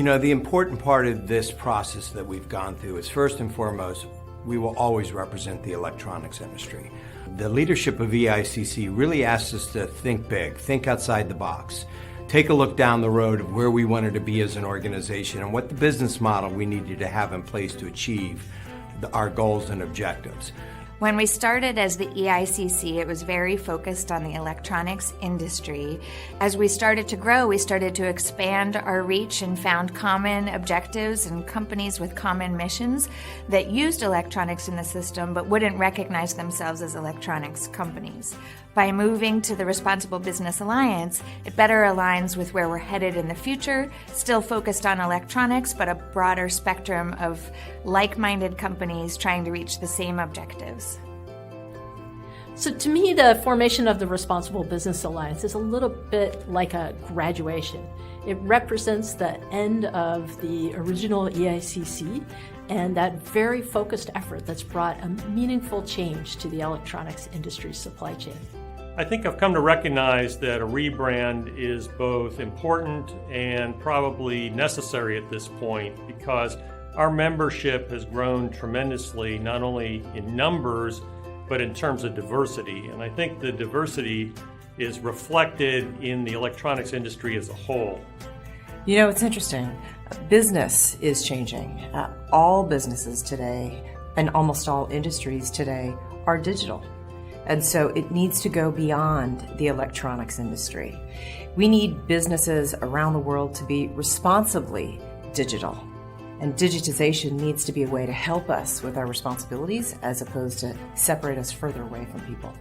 know, the important part of this process that we've gone through is, first and foremost, we will always represent the electronics industry. The leadership of EICC really asked us to think big, think outside the box, take a look down the road of where we wanted to be as an organization and what the business model we needed to have in place to achieve our goals and objectives. When we started as the EICC, it was very focused on the electronics industry. As we started to grow, we started to expand our reach and found common objectives and companies with common missions that used electronics in the system but wouldn't recognize themselves as electronics companies. By moving to the Responsible Business Alliance, it better aligns with where we're headed in the future, still focused on electronics, but a broader spectrum of like-minded companies trying to reach the same objectives. So to me, the formation of the Responsible Business Alliance is a little bit like a graduation. It represents the end of the original EICC and that very focused effort that's brought a meaningful change to the electronics industry supply chain. I think I've come to recognize that a rebrand is both important and probably necessary at this point because our membership has grown tremendously, not only in numbers, but in terms of diversity. And I think the diversity is reflected in the electronics industry as a whole. You know, it's interesting. Business is changing. All businesses today and almost all industries today are digital. And so it needs to go beyond the electronics industry. We need businesses around the world to be responsibly digital. And digitization needs to be a way to help us with our responsibilities as opposed to separate us further away from people.